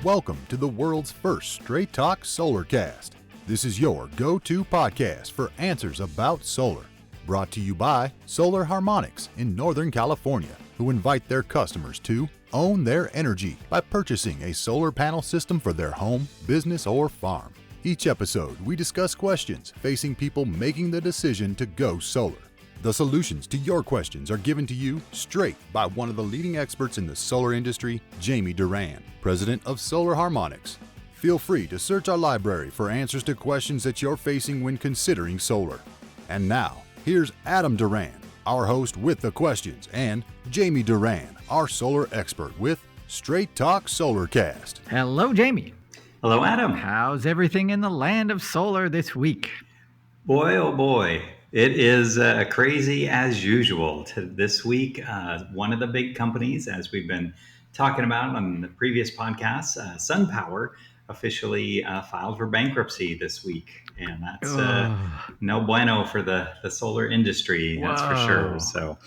Welcome to the world's first straight talk Solarcast. This is your go-to podcast for answers about solar. Brought to you by Solar Harmonics in Northern California, who invite their customers to own their energy by purchasing a solar panel system for their home, business, or farm. Each episode, we discuss questions facing people making the decision to go solar. The solutions to your questions are given to you straight by one of the leading experts in the solar industry, Jamie Duran, president of Solar Harmonics. Feel free to search our library for answers to questions that you're facing when considering solar. And now, here's Adam Duran, our host with the questions, and Jamie Duran, our solar expert with Straight Talk Solarcast. Hello, Jamie. Hello, Adam. How's everything in the land of solar this week? Boy, oh boy. It is crazy as usual. This week, one of the big companies, as we've been talking about on the previous podcast, Sunpower, officially filed for bankruptcy this week. And that's no bueno for the solar industry, that's for sure. So,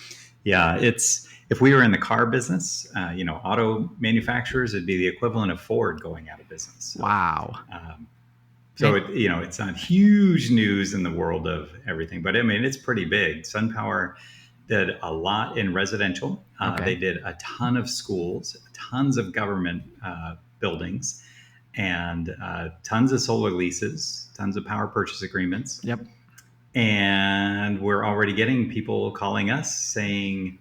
yeah, if we were in the car business, auto manufacturers, it'd be the equivalent of Ford going out of business. So, wow. So, it's not huge news in the world of everything, but I mean, it's pretty big. Sunpower did a lot in residential. They did a ton of schools, tons of government buildings, and tons of solar leases, tons of power purchase agreements. Yep. And we're already getting people calling us saying,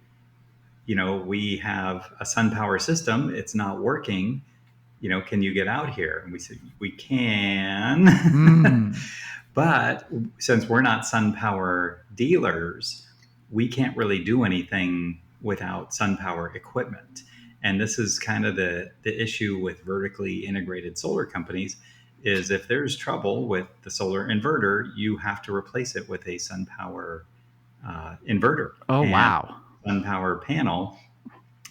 we have a Sunpower system. It's not working. Can you get out here? And we said, we can. But since we're not Sunpower dealers, we can't really do anything without Sunpower equipment. And this is kind of the issue with vertically integrated solar companies is if there's trouble with the solar inverter, you have to replace it with a Sunpower inverter. Oh, wow. Sunpower panel.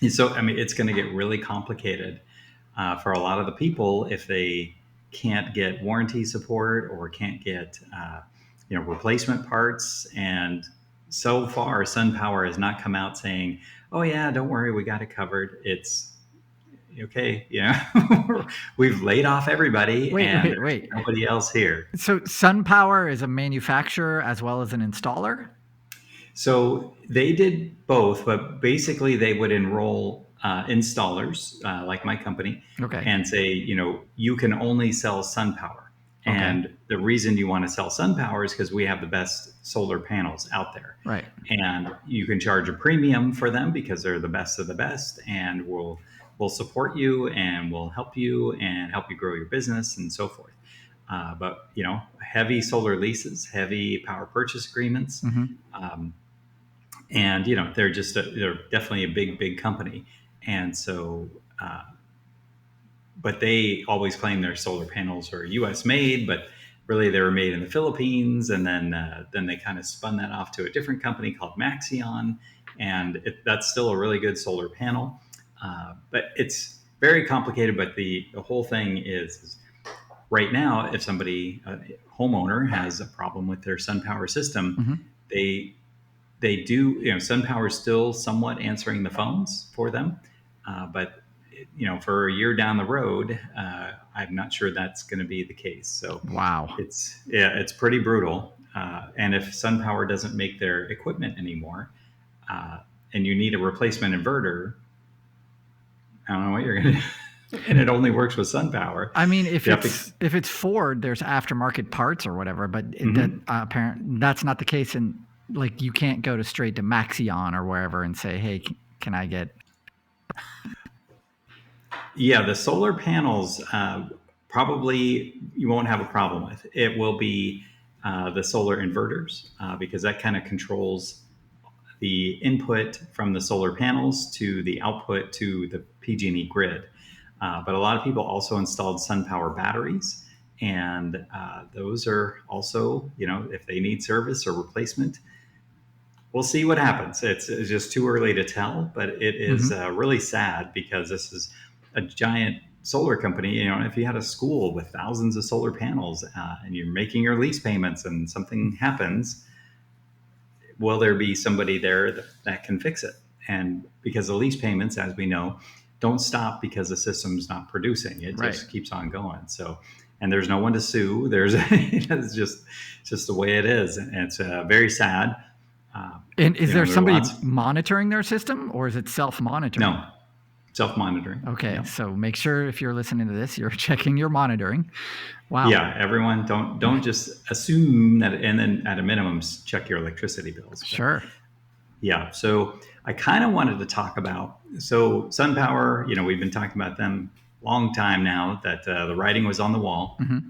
So, it's going to get really complicated. For a lot of the people, if they can't get warranty support or can't get, replacement parts. And so far, Sunpower has not come out saying, oh, yeah, don't worry, we got it covered. It's okay. We've laid off everybody. Wait. Nobody else here. So Sunpower is a manufacturer as well as an installer? So they did both, but basically they would enroll installers like my company and say, you can only sell Sunpower. Okay. And the reason you want to sell Sunpower is because we have the best solar panels out there. Right. And you can charge a premium for them because they're the best of the best, and we'll support you and we'll help you grow your business and so forth. But heavy solar leases, heavy power purchase agreements. Mm-hmm. And they're they're definitely a big company. And so, but they always claim their solar panels are U.S. made, but really they were made in the Philippines. And then they kind of spun that off to a different company called Maxion, and that's still a really good solar panel. But it's very complicated. But the whole thing is right now, if somebody, a homeowner, has a problem with their Sunpower system, mm-hmm. They do, Sunpower is still somewhat answering the phones for them. But, for a year down the road, I'm not sure that's going to be the case. So wow, it's pretty brutal. And if Sunpower doesn't make their equipment anymore, and you need a replacement inverter, I don't know what you're going to do. And it only works with Sunpower. I mean, if it's Ford, there's aftermarket parts or whatever, but mm-hmm. That's not the case. And like, you can't go straight to Maxion or wherever and say, hey, can I get... Yeah, the solar panels, probably you won't have a problem with. It will be the solar inverters, because that kind of controls the input from the solar panels to the output to the PG&E grid. But a lot of people also installed Sunpower batteries, and those are also, if they need service or replacement, we'll see what happens. It's just too early to tell, but it is really sad because this is a giant solar company. If you had a school with thousands of solar panels and you're making your lease payments and something happens, will there be somebody there that can fix it? And because the lease payments, as we know, don't stop because the system's not producing. It Right. just keeps on going. So, and there's no one to sue. There's it's just the way it is, and it's very sad. And is there somebody lots- monitoring their system, or is it self-monitoring? No, self-monitoring. Okay, Yeah. so make sure if you're listening to this, you're checking your monitoring. Wow. Yeah, everyone don't just assume that, and then at a minimum check your electricity bills. But, Sure. yeah. So I kind of wanted to talk about, so Sunpower, we've been talking about them a long time now, that the writing was on the wall. Mm-hmm.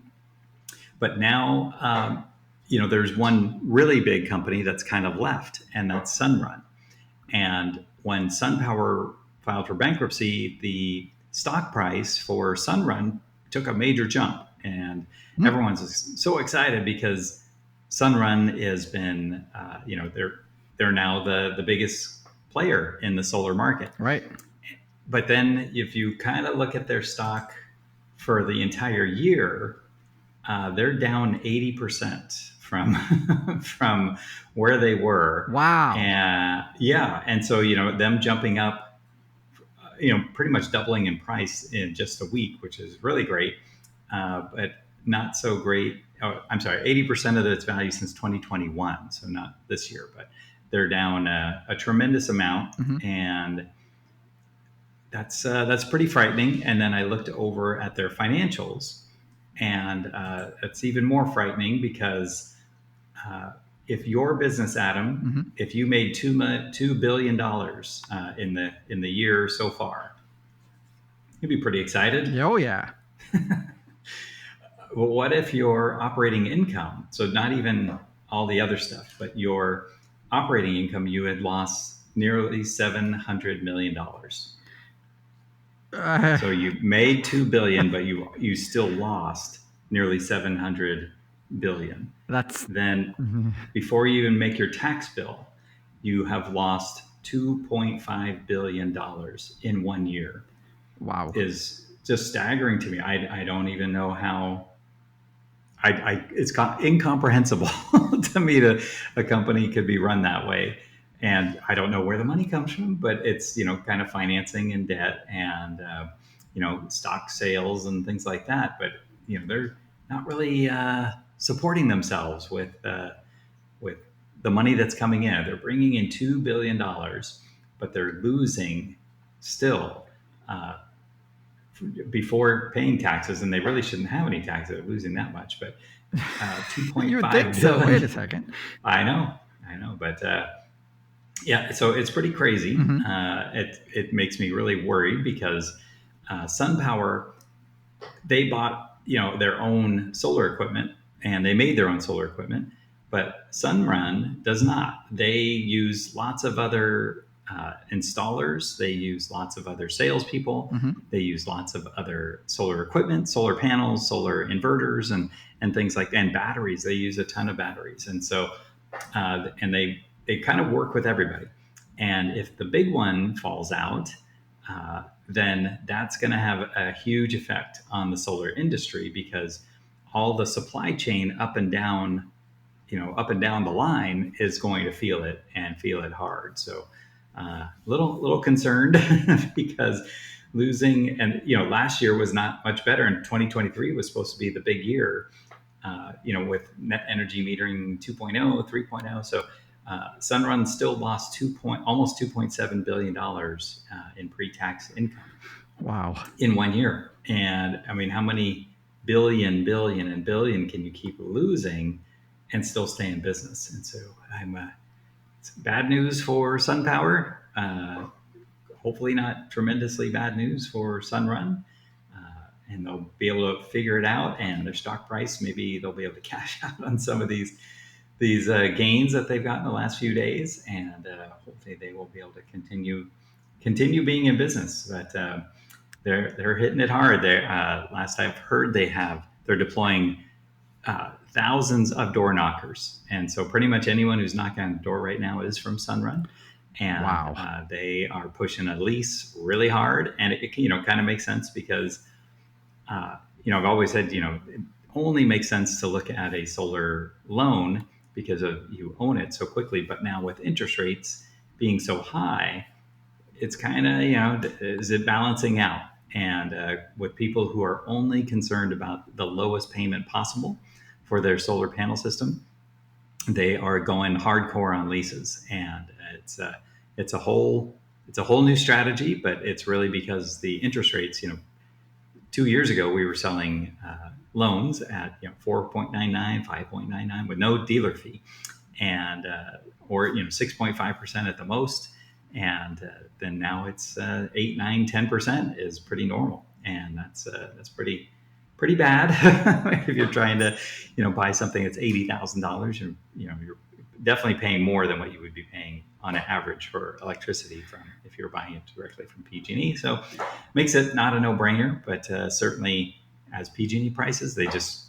But now, there's one really big company that's kind of left, and that's Sunrun. And when Sunpower filed for bankruptcy, the stock price for Sunrun took a major jump. And everyone's so excited because Sunrun has been, they're now the biggest player in the solar market. Right. But then if you kind of look at their stock for the entire year, they're down 80% from where they were. Wow. And so, them jumping up, pretty much doubling in price in just a week, which is really great. But not so great. Oh, I'm sorry, 80% of its value since 2021. So not this year, but they're down a tremendous amount. Mm-hmm. And that's pretty frightening. And then I looked over at their financials, and it's even more frightening because if your business, Adam, Mm-hmm. if you made $2 billion in the year so far, you'd be pretty excited. Oh yeah. Well, what if your operating income, so not even all the other stuff, but your operating income, you had lost nearly $700 million. So you made $2 billion, but you still lost nearly $700 billion. Then before you even make your tax bill, you have lost $2.5 billion in 1 year. Wow. Is just staggering to me. I don't even know how. It's incomprehensible to me that a company could be run that way. And I don't know where the money comes from, but it's, kind of financing and debt and, stock sales and things like that. But, they're not really supporting themselves with the money that's coming in. They're bringing in $2 billion, but they're losing still before paying taxes. And they really shouldn't have any taxes. They're losing that much, but 2.5 billion. So wait a second. I know, but yeah, so it's pretty crazy. Mm-hmm. It makes me really worried because Sunpower, they bought their own solar equipment and they made their own solar equipment, but Sunrun does not. They use lots of other installers. They use lots of other salespeople. Mm-hmm. They use lots of other solar equipment, solar panels, solar inverters, and things like that. And batteries. They use a ton of batteries, and so and they kind of work with everybody. And if the big one falls out, then that's going to have a huge effect on the solar industry because all the supply chain up and down the line is going to feel it and feel it hard. So little concerned because losing, and last year was not much better, and 2023 was supposed to be the big year, with net energy metering 2.0, 3.0. So Sunrun still lost almost $2.7 billion in pre-tax income. Wow. In 1 year. And I mean, how many billion can you keep losing and still stay in business? And so it's bad news for Sunpower. Hopefully not tremendously bad news for Sunrun. And they'll be able to figure it out, and their stock price, maybe they'll be able to cash out on some of these gains that they've gotten the last few days. And hopefully they will be able to continue being in business. But they're hitting it hard. Last I've heard, they're deploying thousands of door knockers, and so pretty much anyone who's knocking on the door right now is from Sunrun, and wow. They are pushing a lease really hard, and it kind of makes sense because I've always said it only makes sense to look at a solar loan because you own it so quickly, but now with interest rates being so high, it's kind of, is it balancing out? And with people who are only concerned about the lowest payment possible for their solar panel system, they are going hardcore on leases, and it's a it's a whole it's a whole new strategy. But it's really because the interest rates, 2 years ago we were selling loans at 4.99, 5.99 with no dealer fee, and or 6.5% at the most, and then now it's 8, 9, 10% is pretty normal, and that's pretty bad if you're trying to buy something that's $80,000. You're definitely paying more than what you would be paying on an average for electricity from if you're buying it directly from PG&E. So makes it not a no-brainer, but certainly as PG&E prices, they just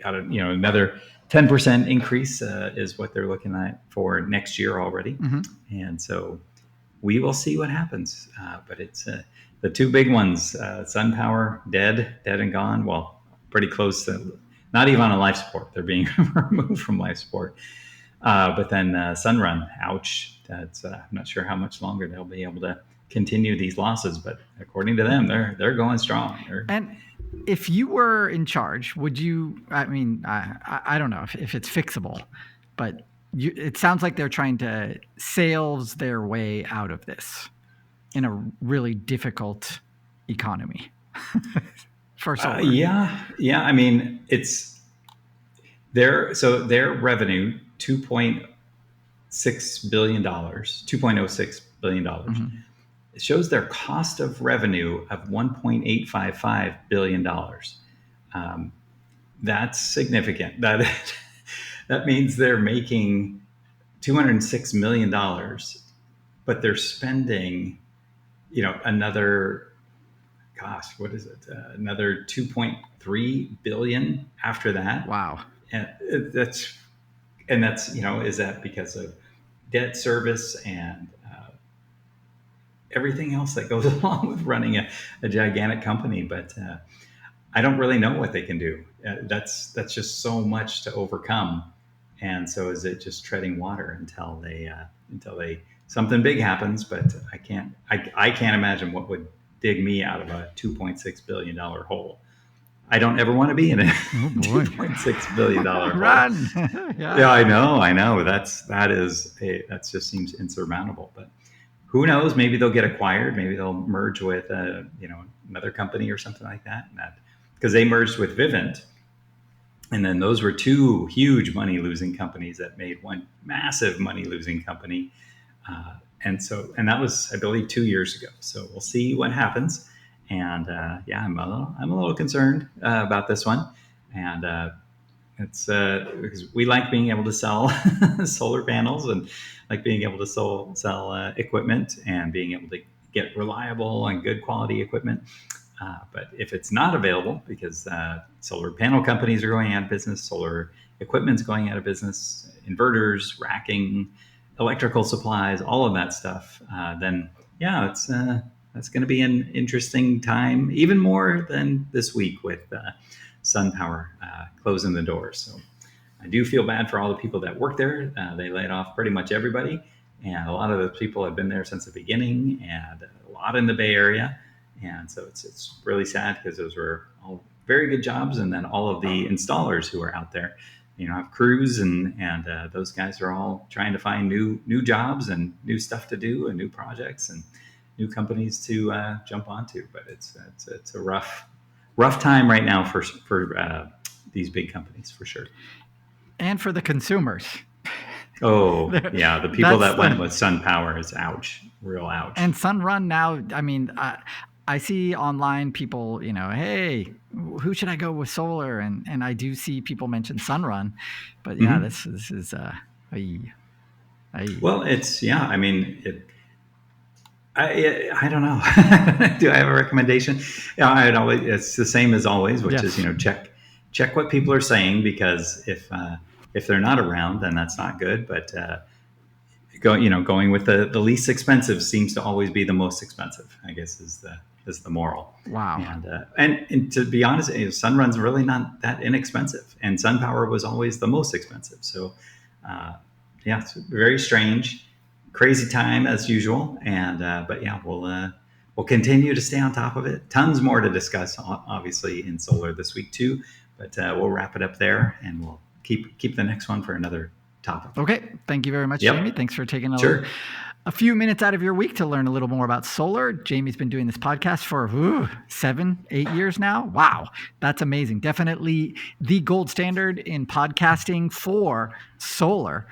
got another 10% increase is what they're looking at for next year already. And so we will see what happens. But it's the two big ones, Sunpower, dead and gone. Well, pretty close to not even on life support. They're being removed from life support. But then Sunrun, ouch. That's I'm not sure how much longer they'll be able to continue these losses, but according to them, they're going strong. And if you were in charge, would you? I mean, I don't know if it's fixable, but it sounds like they're trying to sales their way out of this in a really difficult economy. For solar. Yeah. I mean, it's their revenue $2.6 billion, $2.06 billion. It shows their cost of revenue of $1.855 billion. That's significant. That means they're making $206 million, but they're spending, another, gosh, what is it? Another 2.3 billion after that. Wow. And that's, is that because of debt service and everything else that goes along with running a gigantic company? But I don't really know what they can do. That's just so much to overcome. And so is it just treading water until they something big happens? But I can't imagine what would dig me out of a $2.6 billion hole. I don't ever want to be in a $2.6 billion hole. Run. Yeah, I know. That just seems insurmountable. But who knows? Maybe they'll get acquired. Maybe they'll merge with another company or something like that. Because they merged with Vivint, and then those were two huge money-losing companies that made one massive money-losing company. And that was, I believe, 2 years ago. So we'll see what happens. And I'm a little concerned about this one. And it's because we like being able to sell solar panels and like being able to sell equipment and being able to get reliable and good quality equipment. But if it's not available because solar panel companies are going out of business, solar equipment's going out of business, inverters, racking, electrical supplies, all of that stuff, then that's going to be an interesting time, even more than this week with Sunpower closing the doors. So I do feel bad for all the people that work there. They laid off pretty much everybody, and a lot of the people have been there since the beginning, and a lot in the Bay Area. And so it's really sad because those were all very good jobs, and then all of the installers who are out there, have crews, and those guys are all trying to find new jobs and new stuff to do and new projects and new companies to jump onto. But it's a rough time right now for these big companies, for sure. And for the consumers. Oh, yeah. The people that went with Sunpower is real ouch. And Sunrun now, I mean, I see online people, hey, who should I go with solar? And I do see people mention Sunrun. But yeah, this is well, it's, I mean, I don't know. Do I have a recommendation? It's the same as always, which is, check what people are saying, because if they're not around, then that's not good. But going with the least expensive seems to always be the most expensive, I guess, is the moral. Wow. And to be honest, Sunrun's really not that inexpensive, and Sunpower was always the most expensive. So it's very strange. crazy time as usual. And but yeah, we'll continue to stay on top of it. Tons more to discuss, obviously, in solar this week too. But we'll wrap it up there, and we'll keep the next one for another topic. Okay. Thank you very much, Yep. Jamie. Thanks for taking a few minutes out of your week to learn a little more about solar. Jamie's been doing this podcast for 7-8 years now. Wow, that's amazing. Definitely the gold standard in podcasting for solar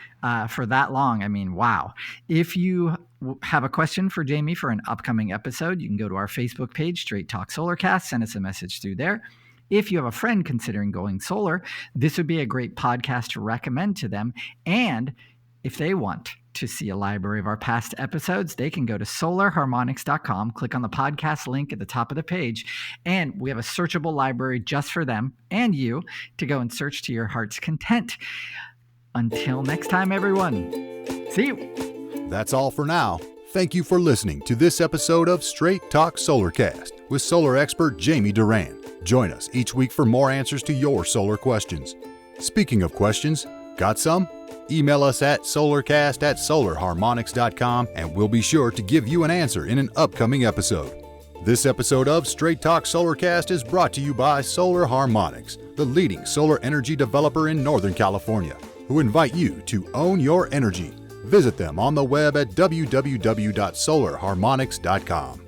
for that long. I mean, wow. If you have a question for Jamie for an upcoming episode, you can go to our Facebook page, Straight Talk Solarcast, send us a message through there. If you have a friend considering going solar, this would be a great podcast to recommend to them. And if they want to see a library of our past episodes, they can go to solarharmonics.com, click on the podcast link at the top of the page, and we have a searchable library just for them and you to go and search to your heart's content. Until next time, everyone. See you. That's all for now. Thank you for listening to this episode of Straight Talk Solarcast with solar expert Jamie Duran. Join us each week for more answers to your solar questions. Speaking of questions, got some? Email us at solarcast@solarharmonics.com and we'll be sure to give you an answer in an upcoming episode. This episode of Straight Talk Solarcast is brought to you by Solar Harmonics, the leading solar energy developer in Northern California, who invite you to own your energy. Visit them on the web at www.solarharmonics.com.